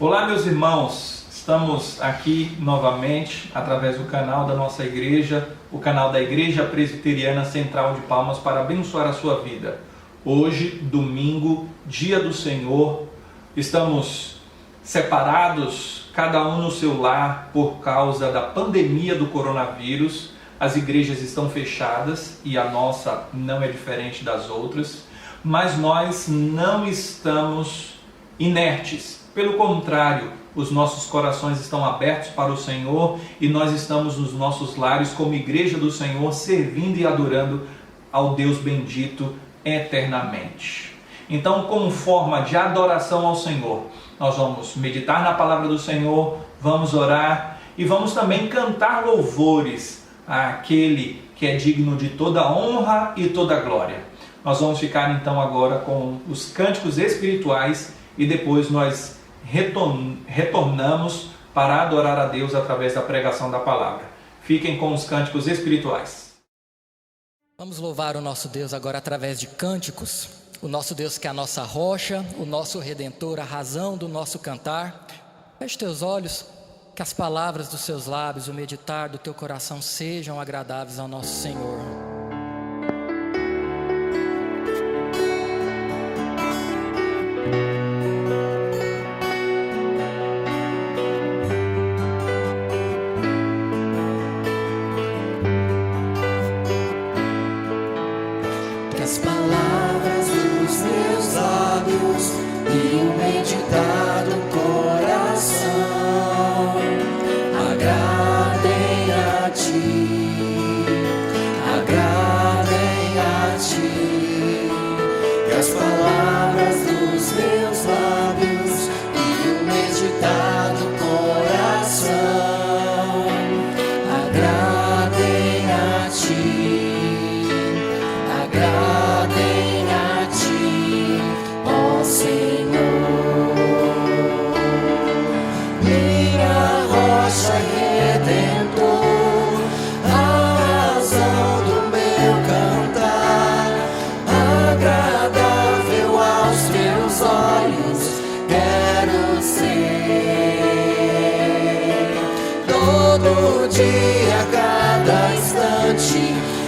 Olá, meus irmãos, estamos aqui novamente através do canal da nossa igreja, o canal da Igreja Presbiteriana Central de Palmas, para abençoar a sua vida. Hoje, domingo, dia do Senhor, estamos separados, cada um no seu lar, por causa da pandemia do coronavírus. As igrejas estão fechadas e a nossa não é diferente das outras, mas nós não estamos inertes. Pelo contrário, os nossos corações estão abertos para o Senhor e nós estamos nos nossos lares como igreja do Senhor, servindo e adorando ao Deus bendito eternamente. Então, como forma de adoração ao Senhor, nós vamos meditar na palavra do Senhor, vamos orar e vamos também cantar louvores àquele que é digno de toda honra e toda glória. Nós vamos ficar então agora com os cânticos espirituais e depois nós retornamos para adorar a Deus através da pregação da palavra. Fiquem com os cânticos espirituais. Vamos louvar o nosso Deus agora através de cânticos. O nosso Deus que é a nossa rocha, o nosso Redentor, a razão do nosso cantar. Feche teus olhos, que as palavras dos seus lábios, o meditar do teu coração sejam agradáveis ao nosso Senhor.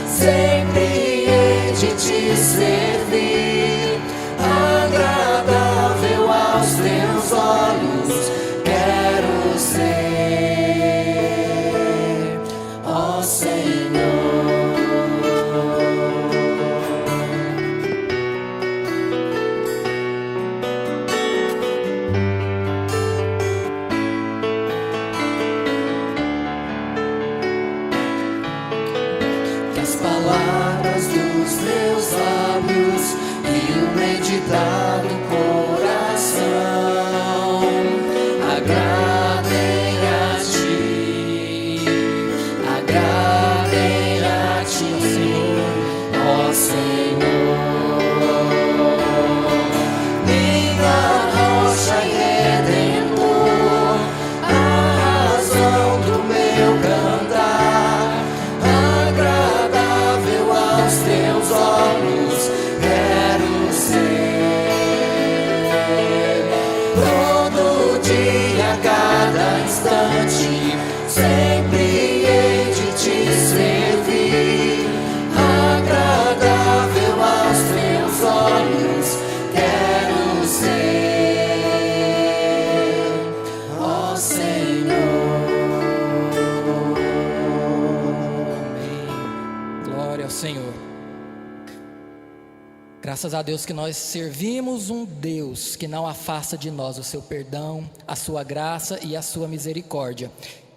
Sempre hei de te servir, agradável aos teus olhos quero ser, ó Senhor. Palavras dos meus lábios e o meditar do coração agradem a ti, Senhor, ó Senhor, minha rocha e redentor, a razão do meu cantar. Teus olhos quero ser, todo dia, cada instante, sempre hei de te servir, agradável aos teus olhos quero ser, ó Senhor. Amém. Glória ao Senhor. Graças a Deus que nós servimos um Deus que não afasta de nós o seu perdão, a sua graça e a sua misericórdia,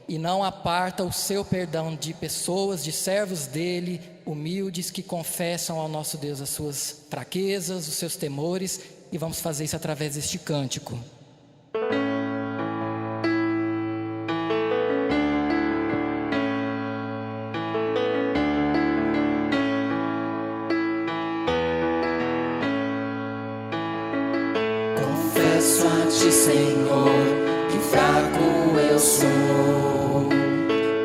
e não aparta o seu perdão de pessoas, de servos dele, humildes, que confessam ao nosso Deus as suas fraquezas, os seus temores, e vamos fazer isso através deste cântico. Confesso a ti, Senhor, que fraco eu sou,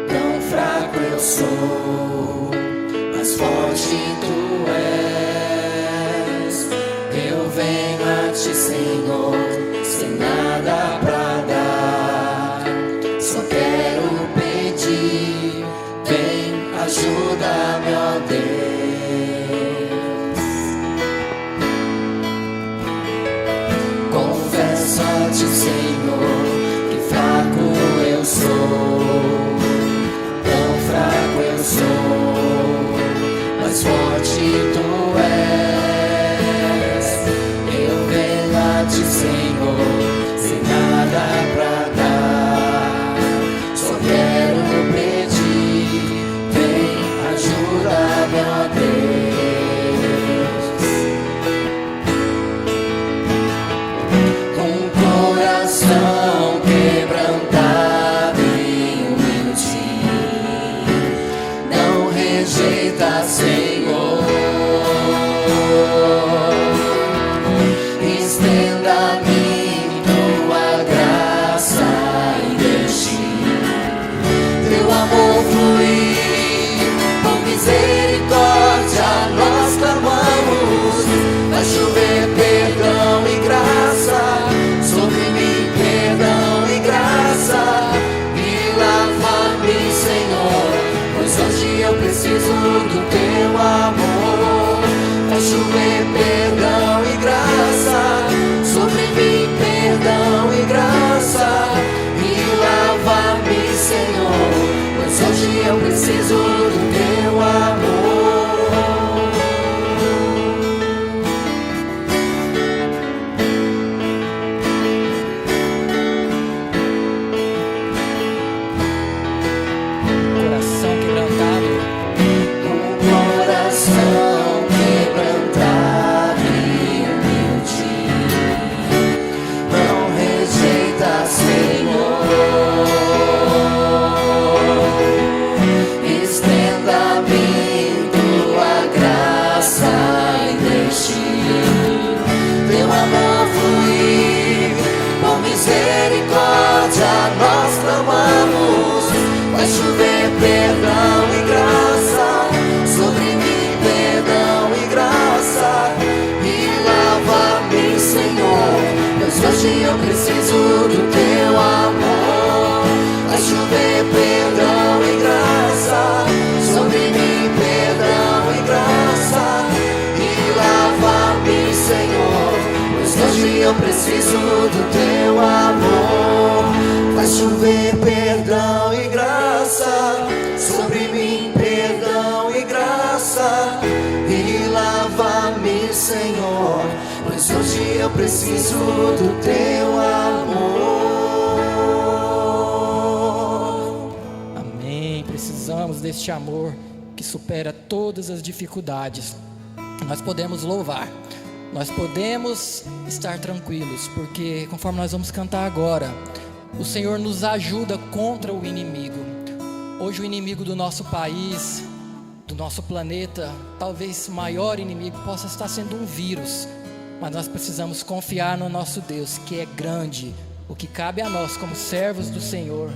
tão fraco eu sou, mas forte tu és. Eu venho a ti, Senhor, sem nada pra sou, tão fraco eu sou, mas forte tu és. Eu venho a ti, Senhor, sem nada pra dar, só quero pedir, vem, ajuda-me, ó Deus. Com coração quebrantado e humilde, não rejeita, Senhor. Estenda a mim tua graça e deixe teu amor fluir. Com misericórdia nós clamamos, vai chover perdão e graça sobre mim, perdão e graça, e lava-me, Senhor, pois hoje eu preciso do teu amor. Vai chover perdão e graça sobre mim, perdão e graça, e lava-me, Senhor, pois hoje eu preciso do teu amor. Coração quebrantado, Um coração quebrantado e humilde, não rejeita, Senhor. Estenda a mim tua graça e deixe teu amor fluir. Com misericórdia nós clamamos, vai chover perdão e graça sobre mim, perdão e graça, e lava-me, Senhor, pois hoje eu preciso do teu amor. Vai chover perdão e graça sobre mim, perdão e graça, e lava-me, Senhor, pois hoje eu preciso do teu amor. Vai chover perdão e graça sobre mim, perdão e graça, e lava-me, Senhor, pois hoje eu preciso do teu amor. amém. Precisamos deste amor que supera todas as dificuldades. Nós podemos louvar, nós podemos estar tranquilos, porque conforme nós vamos cantar agora, o Senhor nos ajuda contra o inimigo. Hoje o inimigo do nosso país, do nosso planeta, talvez o maior inimigo possa estar sendo um vírus, mas nós precisamos confiar no nosso Deus, que é grande. O que cabe a nós como servos do Senhor,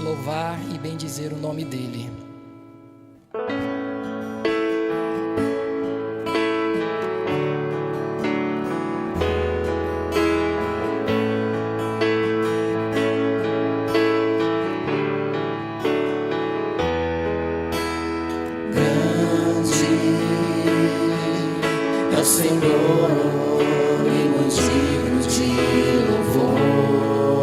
louvar e bendizer o nome dEle. É o Senhor e muito digno de louvor,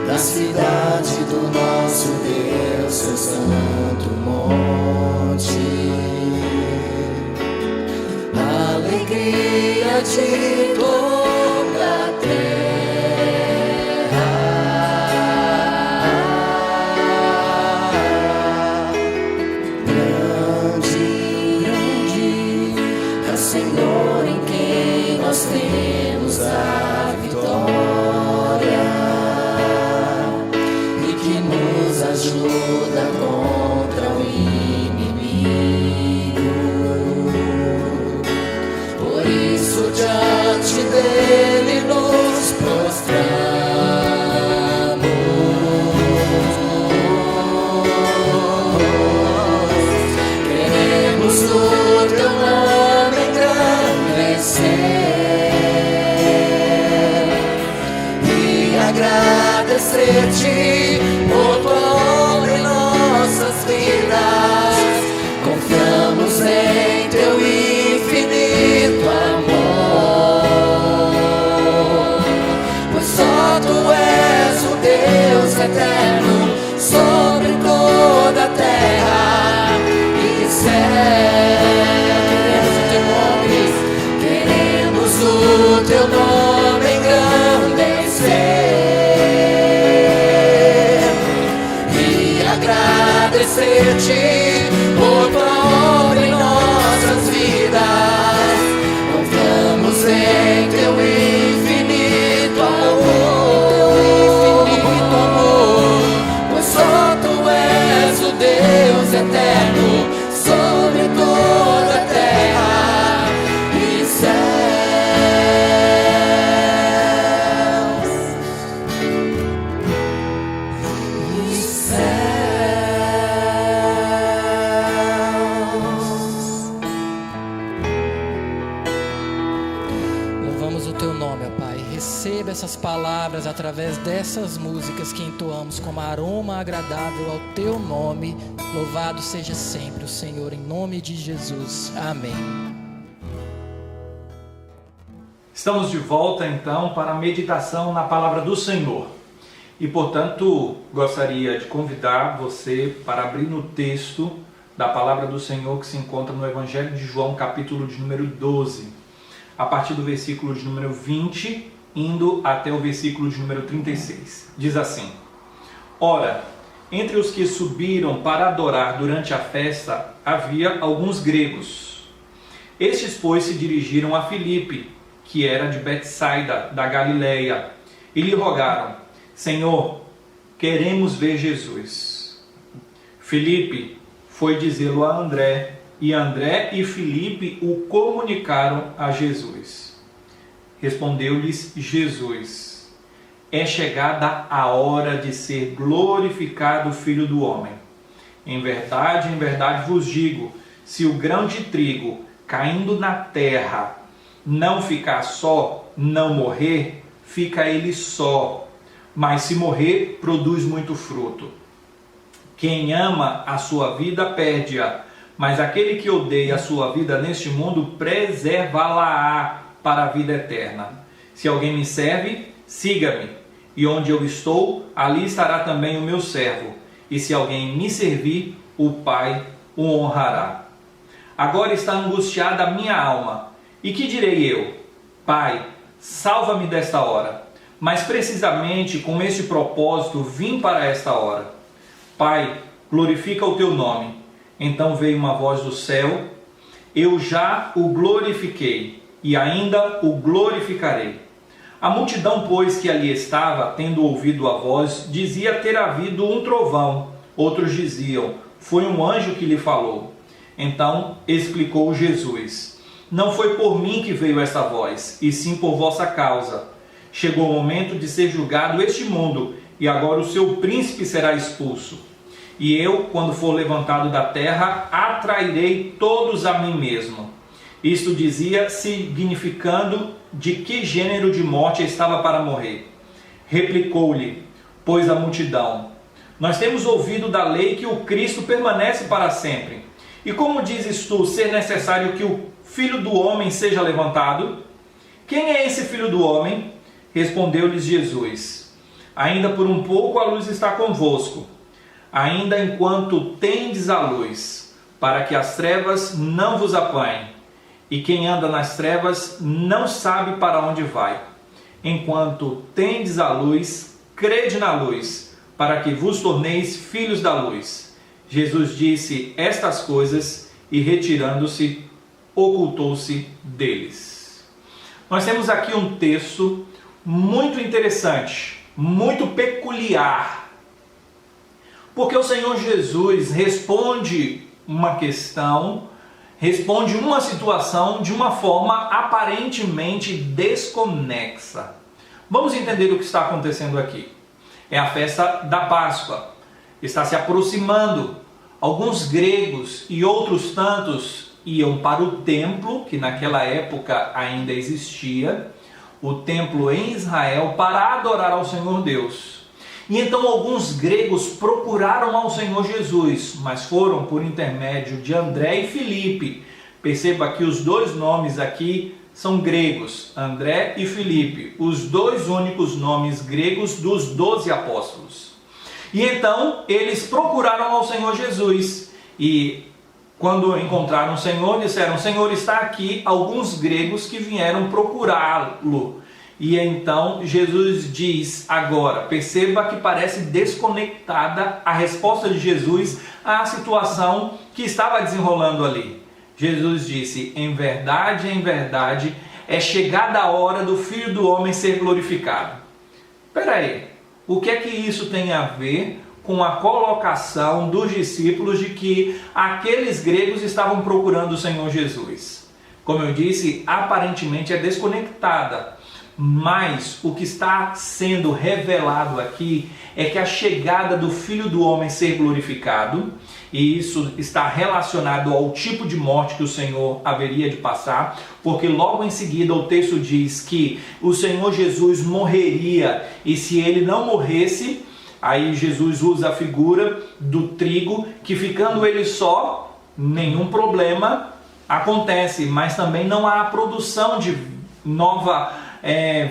na cidade do nosso Deus, seu santo monte. Alegria de toda a Senhor em quem nós temos a vitória e que nos ajuda contra o inimigo. Por isso diante dele nos prostramos. Queremos o teu nome e agradecer-te por tua obra em nossas vidas. Confiamos em teu infinito amor, pois só tu és o Deus eterno sobre toda a terra e céu. Queremos o teu nome engrandecer e agradecer-te por tua obra em nossas vidas. Confiamos em teu infinito amor, pois só tu és o Deus eterno sobre toda a terra e céus. E céus. Louvamos o teu nome, ó Pai. Receba essas palavras através dessas músicas que entoamos como aroma agradável ao teu nome. Louvado seja sempre o Senhor, em nome de Jesus. Amém. Estamos de volta então para a meditação na palavra do Senhor. E portanto, gostaria de convidar você para abrir no texto da palavra do Senhor que se encontra no Evangelho de João, capítulo de número 12, a partir do versículo de número 20, indo até o versículo de número 36. Diz assim: Ora, entre os que subiram para adorar durante a festa, havia alguns gregos. Estes, pois, se dirigiram a Filipe, que era de Betsaida, da Galileia, e lhe rogaram: Senhor, queremos ver Jesus. Filipe foi dizê-lo a André, e André e Filipe o comunicaram a Jesus. Respondeu-lhes Jesus: É chegada a hora de ser glorificado o Filho do Homem. Em verdade vos digo, se o grão de trigo caindo na terra não ficar só, não morrer, fica ele só, mas se morrer, produz muito fruto. Quem ama a sua vida perde-a, mas aquele que odeia a sua vida neste mundo preservá-la-á para a vida eterna. Se alguém me serve, siga-me, e onde eu estou, ali estará também o meu servo, e se alguém me servir, o Pai o honrará. Agora está angustiada a minha alma, e que direi eu? Pai, salva-me desta hora. Mas precisamente com este propósito vim para esta hora. Pai, glorifica o teu nome. Então veio uma voz do céu: Eu já o glorifiquei, e ainda o glorificarei. A multidão, pois, que ali estava, tendo ouvido a voz, dizia ter havido um trovão. Outros diziam: Foi um anjo que lhe falou. Então explicou Jesus: Não foi por mim que veio esta voz, e sim por vossa causa. Chegou o momento de ser julgado este mundo, e agora o seu príncipe será expulso. E eu, quando for levantado da terra, atrairei todos a mim mesmo. Isto dizia, significando de que gênero de morte estava para morrer. Replicou-lhe, pois, a multidão: Nós temos ouvido da lei que o Cristo permanece para sempre. E como dizes tu ser necessário que o Filho do Homem seja levantado? Quem é esse Filho do Homem? Respondeu-lhes Jesus: Ainda por um pouco a luz está convosco, ainda enquanto tendes a luz, para que as trevas não vos apanhem. E quem anda nas trevas não sabe para onde vai. Enquanto tendes a luz, crede na luz, para que vos torneis filhos da luz. Jesus disse estas coisas e, retirando-se, ocultou-se deles. Nós temos aqui um texto muito interessante, muito peculiar, porque o Senhor Jesus responde uma questão, responde uma situação de uma forma aparentemente desconexa. Vamos entender o que está acontecendo aqui. É a festa da Páscoa, está se aproximando. Alguns gregos e outros tantos iam para o templo, que naquela época ainda existia, o templo em Israel, para adorar ao Senhor Deus. E então alguns gregos procuraram ao Senhor Jesus, mas foram por intermédio de André e Filipe. Perceba que os dois nomes aqui são gregos, André e Filipe, os dois únicos nomes gregos dos 12 apóstolos. E então eles procuraram ao Senhor Jesus. E quando encontraram o Senhor, disseram: Senhor, está aqui alguns gregos que vieram procurá-lo. E então Jesus diz agora, perceba que parece desconectada a resposta de Jesus à situação que estava desenrolando ali. Jesus disse: em verdade, é chegada a hora do Filho do Homem ser glorificado. Espera aí, o que é que isso tem a ver com a colocação dos discípulos de que aqueles gregos estavam procurando o Senhor Jesus? Como eu disse, aparentemente é desconectada. Mas o que está sendo revelado aqui é que a chegada do Filho do Homem ser glorificado, e isso está relacionado ao tipo de morte que o Senhor haveria de passar, porque logo em seguida o texto diz que o Senhor Jesus morreria, e se ele não morresse, aí Jesus usa a figura do trigo, que ficando ele só, nenhum problema acontece, mas também não há a produção de nova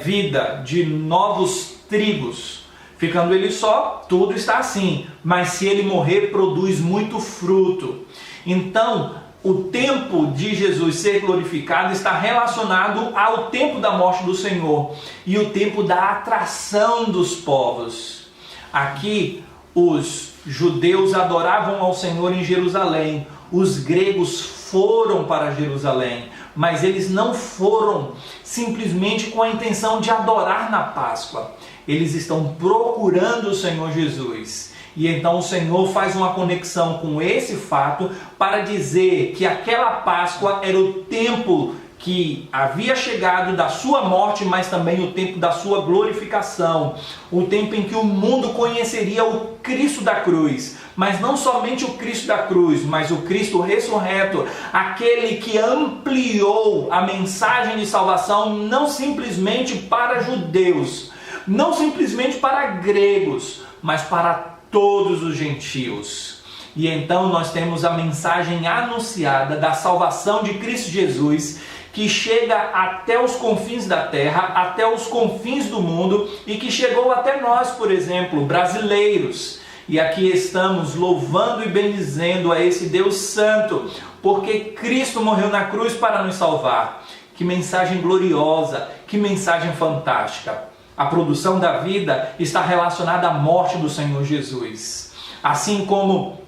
vida, de novos trigos. Ficando ele só, tudo está assim, mas se ele morrer, produz muito fruto. Então, o tempo de Jesus ser glorificado está relacionado ao tempo da morte do Senhor e o tempo da atração dos povos. Aqui, os judeus adoravam ao Senhor em Jerusalém, os gregos foram para Jerusalém, mas eles não foram simplesmente com a intenção de adorar na Páscoa. Eles estão procurando o Senhor Jesus. E então o Senhor faz uma conexão com esse fato para dizer que aquela Páscoa era o tempo que havia chegado da sua morte, mas também o tempo da sua glorificação. O tempo em que o mundo conheceria o Cristo da cruz. Mas não somente o Cristo da cruz, mas o Cristo ressurreto, aquele que ampliou a mensagem de salvação não simplesmente para judeus, não simplesmente para gregos, mas para todos os gentios. E então nós temos a mensagem anunciada da salvação de Cristo Jesus, que chega até os confins da terra, até os confins do mundo, e que chegou até nós, por exemplo, brasileiros. E aqui estamos louvando e bendizendo a esse Deus Santo, porque Cristo morreu na cruz para nos salvar. Que mensagem gloriosa, que mensagem fantástica. A produção da vida está relacionada à morte do Senhor Jesus. Assim como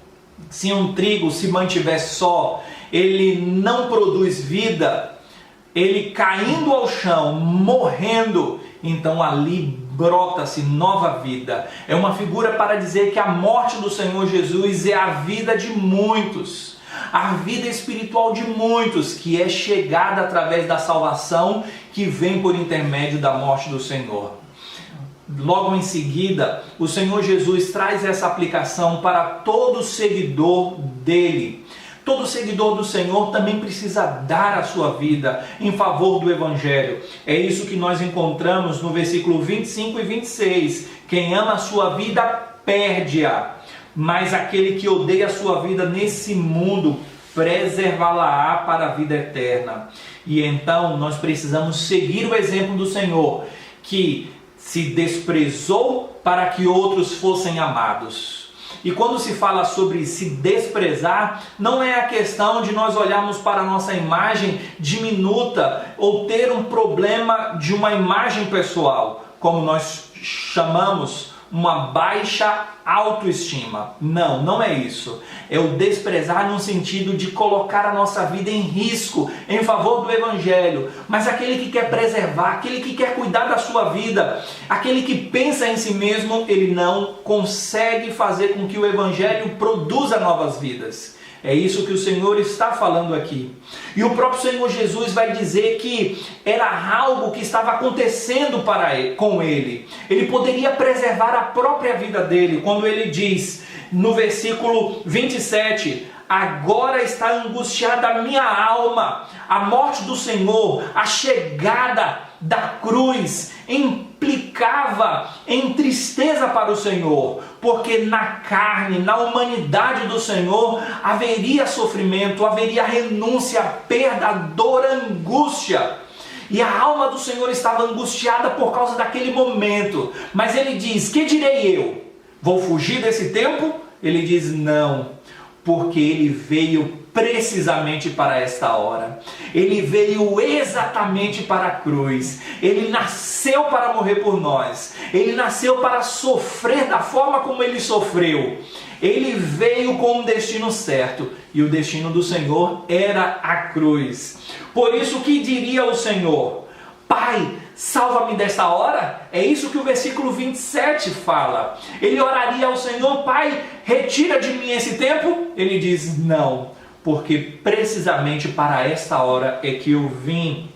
se um trigo se mantiver só, ele não produz vida, ele caindo ao chão, morrendo, então ali brota-se nova vida. É uma figura para dizer que a morte do Senhor Jesus é a vida de muitos, a vida espiritual de muitos, que é chegada através da salvação que vem por intermédio da morte do Senhor. Logo em seguida, o Senhor Jesus traz essa aplicação para todo seguidor dele. Todo seguidor do Senhor também precisa dar a sua vida em favor do Evangelho. É isso que nós encontramos no versículo 25 e 26. Quem ama a sua vida, perde-a. Mas aquele que odeia a sua vida nesse mundo, preservá-la-á para a vida eterna. E então nós precisamos seguir o exemplo do Senhor, que se desprezou para que outros fossem amados. E quando se fala sobre se desprezar, não é a questão de nós olharmos para a nossa imagem diminuta ou ter um problema de uma imagem pessoal, como nós chamamos uma baixa autoestima. Não, não é isso. É o desprezar no sentido de colocar a nossa vida em risco em favor do Evangelho. Mas aquele que quer preservar, aquele que quer cuidar da sua vida, aquele que pensa em si mesmo, ele não consegue fazer com que o Evangelho produza novas vidas. É isso que o Senhor está falando aqui. E o próprio Senhor Jesus vai dizer que era algo que estava acontecendo com ele. Ele poderia preservar a própria vida dele, quando ele diz no versículo 27, agora está angustiada a minha alma. A morte do Senhor, a chegada da cruz, implicava em tristeza para o Senhor, porque na carne, na humanidade do Senhor, haveria sofrimento, haveria renúncia, perda, dor, angústia. E a alma do Senhor estava angustiada por causa daquele momento. Mas ele diz, que direi eu? Vou fugir desse tempo? Ele diz não, porque ele veio precisamente para esta hora. Ele veio exatamente para a cruz. Ele nasceu para morrer por nós. Ele nasceu para sofrer da forma como ele sofreu. Ele veio com um destino certo, e o destino do Senhor era a cruz. Por isso, que diria o Senhor? Pai, salva-me desta hora? É isso que o versículo 27 fala. Ele oraria ao Senhor: Pai, retira de mim esse tempo? Ele diz não, porque precisamente para esta hora é que eu vim.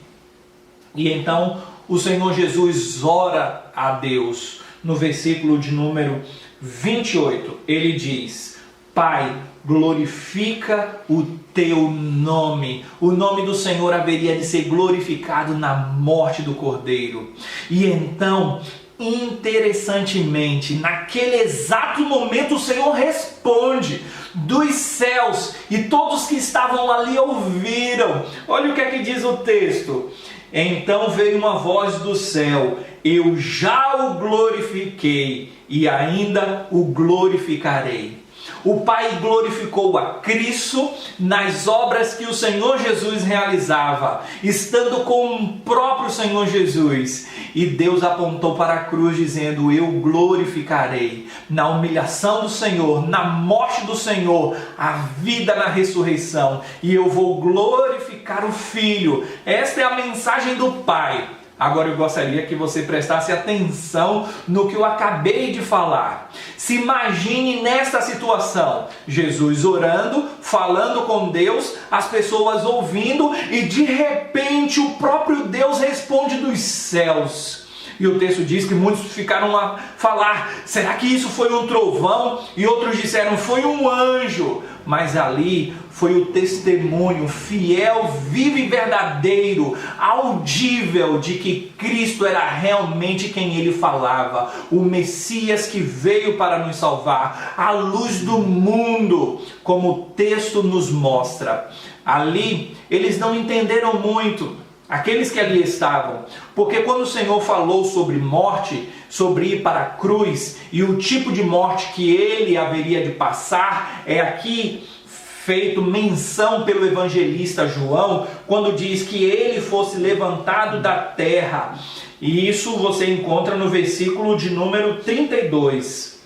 E então o Senhor Jesus ora a Deus. No versículo de número 28, ele diz: Pai, glorifica o teu nome. O nome do Senhor haveria de ser glorificado na morte do Cordeiro. E então, interessantemente, naquele exato momento, o Senhor responde dos céus, e todos que estavam ali ouviram. Olha o que é que diz o texto. Então veio uma voz do céu: eu já o glorifiquei e ainda o glorificarei. O Pai glorificou a Cristo nas obras que o Senhor Jesus realizava, estando com o próprio Senhor Jesus. E Deus apontou para a cruz dizendo: eu glorificarei. Na humilhação do Senhor, na morte do Senhor, a vida na ressurreição. E eu vou glorificar o Filho. Esta é a mensagem do Pai. Agora eu gostaria que você prestasse atenção no que eu acabei de falar. Se imagine nesta situação: Jesus orando, falando com Deus, as pessoas ouvindo, e de repente o próprio Deus responde dos céus. E o texto diz que muitos ficaram a falar: será que isso foi um trovão? E outros disseram: foi um anjo. Mas ali foi o testemunho fiel, vivo e verdadeiro, audível, de que Cristo era realmente quem ele falava, o Messias que veio para nos salvar, a luz do mundo, como o texto nos mostra. Ali eles não entenderam muito, aqueles que ali estavam, porque quando o Senhor falou sobre morte, sobre ir para a cruz, e o tipo de morte que ele haveria de passar, é aqui feito menção pelo evangelista João, quando diz que ele fosse levantado da terra. E isso você encontra no versículo de número 32.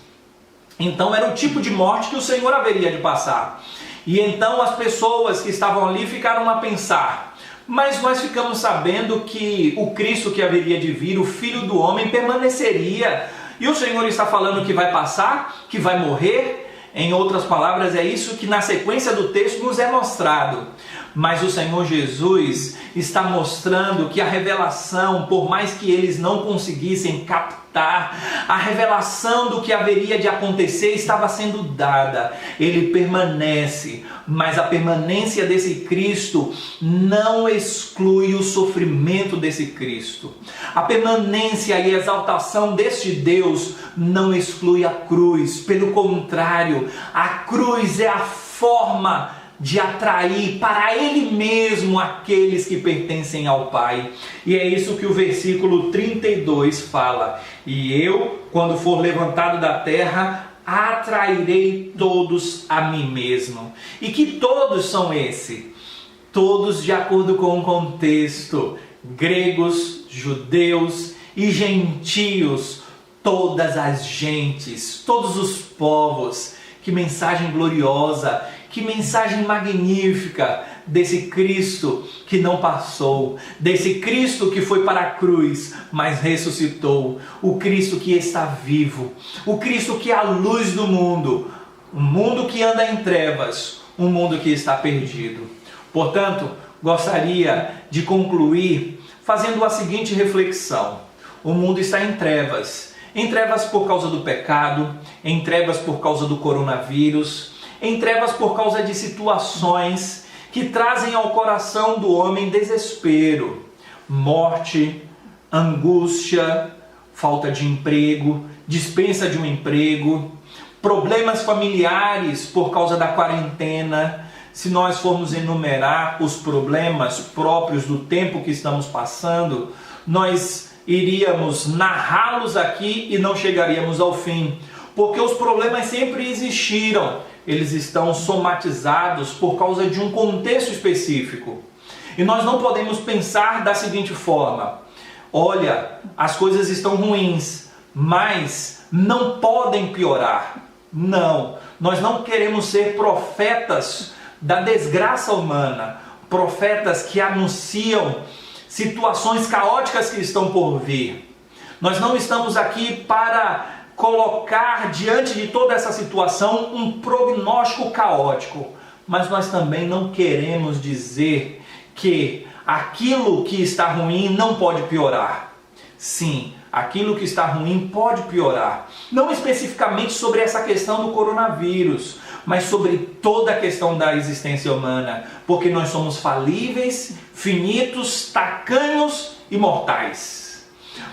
Então era o tipo de morte que o Senhor haveria de passar. E então as pessoas que estavam ali ficaram a pensar: mas nós ficamos sabendo que o Cristo que haveria de vir, o Filho do Homem, permaneceria. E o Senhor está falando que vai passar, que vai morrer? Em outras palavras, é isso que na sequência do texto nos é mostrado. Mas o Senhor Jesus está mostrando que a revelação, por mais que eles não conseguissem captar, a revelação do que haveria de acontecer estava sendo dada. Ele permanece, mas a permanência desse Cristo não exclui o sofrimento desse Cristo. A permanência e a exaltação deste Deus não exclui a cruz. Pelo contrário, a cruz é a forma de atrair para Ele mesmo aqueles que pertencem ao Pai. E é isso que o versículo 32 fala: e eu, quando for levantado da terra, atrairei todos a mim mesmo. E que todos são esses? Todos de acordo com o contexto: gregos, judeus e gentios, todas as gentes, todos os povos. Que mensagem gloriosa! Que mensagem magnífica desse Cristo que não passou, desse Cristo que foi para a cruz, mas ressuscitou, o Cristo que está vivo, o Cristo que é a luz do mundo, um mundo que anda em trevas, um mundo que está perdido. Portanto, gostaria de concluir fazendo a seguinte reflexão: o mundo está em trevas por causa do pecado, em trevas por causa do coronavírus, em trevas por causa de situações que trazem ao coração do homem desespero, morte, angústia, falta de emprego, dispensa de um emprego, problemas familiares por causa da quarentena. Se nós formos enumerar os problemas próprios do tempo que estamos passando, nós iríamos narrá-los aqui e não chegaríamos ao fim. porque os problemas sempre existiram. Eles estão somatizados por causa de um contexto específico. E nós não podemos pensar da seguinte forma: olha, as coisas estão ruins, mas não podem piorar. Não, nós não queremos ser profetas da desgraça humana, profetas que anunciam situações caóticas que estão por vir. Nós não estamos aqui para colocar diante de toda essa situação um prognóstico caótico, mas nós também não queremos dizer que aquilo que está ruim não pode piorar. Sim, aquilo que está ruim pode piorar. Não especificamente sobre essa questão do coronavírus, mas sobre toda a questão da existência humana, porque nós somos falíveis, finitos, tacanhos e mortais.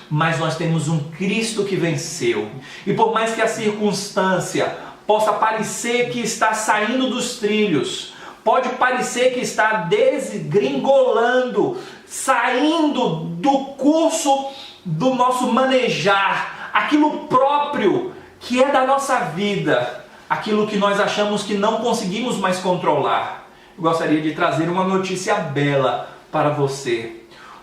Mas nós temos um Cristo que venceu. E por mais que a circunstância possa parecer que está saindo dos trilhos, pode parecer que está desgringolando, saindo do curso do nosso manejar, aquilo próprio que é da nossa vida, aquilo que nós achamos que não conseguimos mais controlar. Eu gostaria de trazer uma notícia bela para você.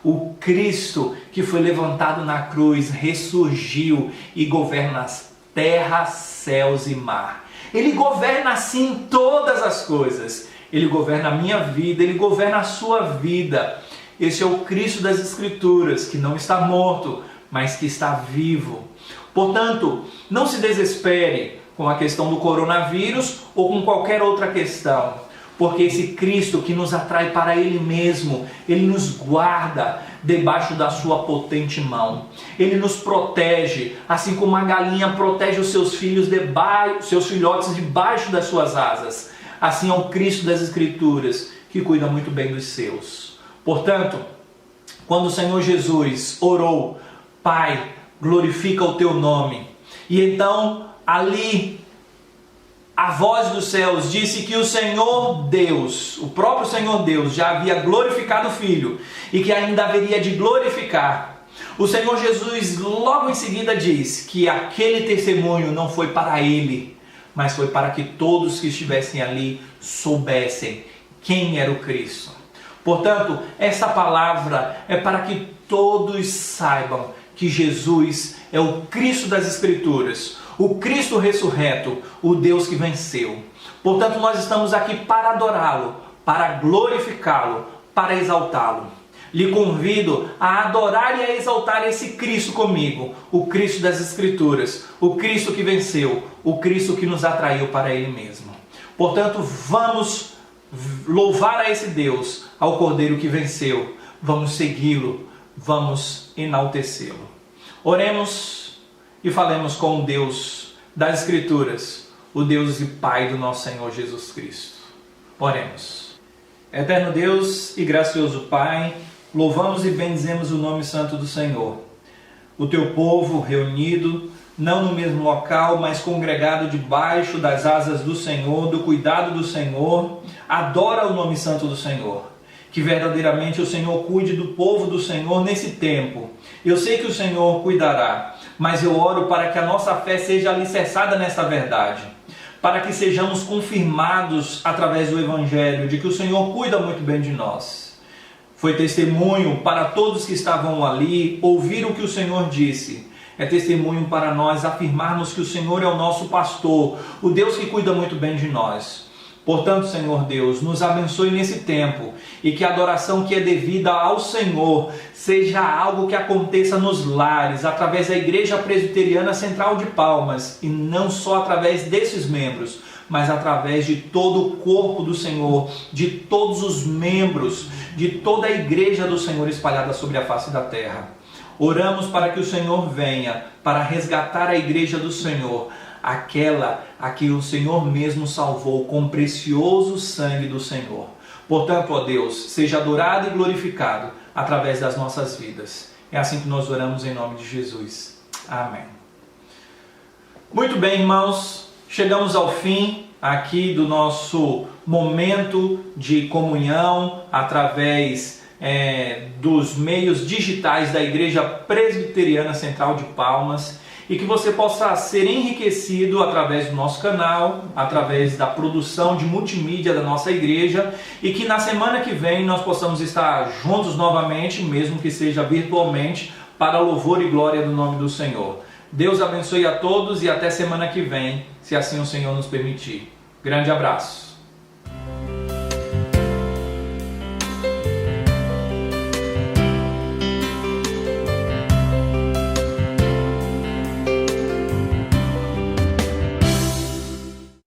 O Cristo que foi levantado na cruz ressurgiu e governa as terras, céus e mar. Ele governa assim todas as coisas. Ele governa a minha vida, Ele governa a sua vida. Esse é o Cristo das Escrituras, que não está morto, mas que está vivo. Portanto, não se desespere com a questão do coronavírus ou com qualquer outra questão, porque esse Cristo que nos atrai para Ele mesmo, Ele nos guarda debaixo da sua potente mão. Ele nos protege, assim como a galinha protege os seus filhos seus filhotes debaixo das suas asas. Assim é o Cristo das Escrituras, que cuida muito bem dos seus. Portanto, quando o Senhor Jesus orou, Pai, glorifica o teu nome. E então, ali, a voz dos céus disse que o Senhor Deus, o próprio Senhor Deus, já havia glorificado o Filho e que ainda haveria de glorificar. O Senhor Jesus logo em seguida diz que aquele testemunho não foi para Ele, mas foi para que todos que estivessem ali soubessem quem era o Cristo. Portanto, essa palavra é para que todos saibam que Jesus é o Cristo das Escrituras, o Cristo ressurreto, o Deus que venceu. Portanto, nós estamos aqui para adorá-lo, para glorificá-lo, para exaltá-lo. Lhe convido a adorar e a exaltar esse Cristo comigo, o Cristo das Escrituras, o Cristo que venceu, o Cristo que nos atraiu para Ele mesmo. Portanto, vamos louvar a esse Deus, ao Cordeiro que venceu, vamos segui-lo, vamos enaltecê-lo. Oremos e falemos com o Deus das Escrituras, o Deus e Pai do nosso Senhor Jesus Cristo. Oremos. Eterno Deus e gracioso Pai, louvamos e bendizemos o nome santo do Senhor. O teu povo reunido, não no mesmo local, mas congregado debaixo das asas do Senhor, do cuidado do Senhor, adora o nome santo do Senhor. Que verdadeiramente o Senhor cuide do povo do Senhor nesse tempo. Eu sei que o Senhor cuidará, mas eu oro para que a nossa fé seja alicerçada nessa verdade, para que sejamos confirmados através do Evangelho de que o Senhor cuida muito bem de nós. Foi testemunho para todos que estavam ali, ouvir o que o Senhor disse. É testemunho para nós afirmarmos que o Senhor é o nosso pastor, o Deus que cuida muito bem de nós. Portanto, Senhor Deus, nos abençoe nesse tempo e que a adoração que é devida ao Senhor seja algo que aconteça nos lares, através da Igreja Presbiteriana Central de Palmas, e não só através desses membros, mas através de todo o corpo do Senhor, de todos os membros, de toda a Igreja do Senhor espalhada sobre a face da terra. Oramos para que o Senhor venha para resgatar a Igreja do Senhor, aquela a que o Senhor mesmo salvou com o precioso sangue do Senhor. Portanto, ó Deus, seja adorado e glorificado através das nossas vidas. É assim que nós oramos em nome de Jesus. Amém. Muito bem, irmãos, chegamos ao fim aqui do nosso momento de comunhão através dos meios digitais da Igreja Presbiteriana Central de Palmas. e que você possa ser enriquecido através do nosso canal, através da produção de multimídia da nossa igreja, e que na semana que vem nós possamos estar juntos novamente, mesmo que seja virtualmente, para louvor e glória do nome do Senhor. Deus abençoe a todos e até semana que vem, se assim o Senhor nos permitir. Grande abraço.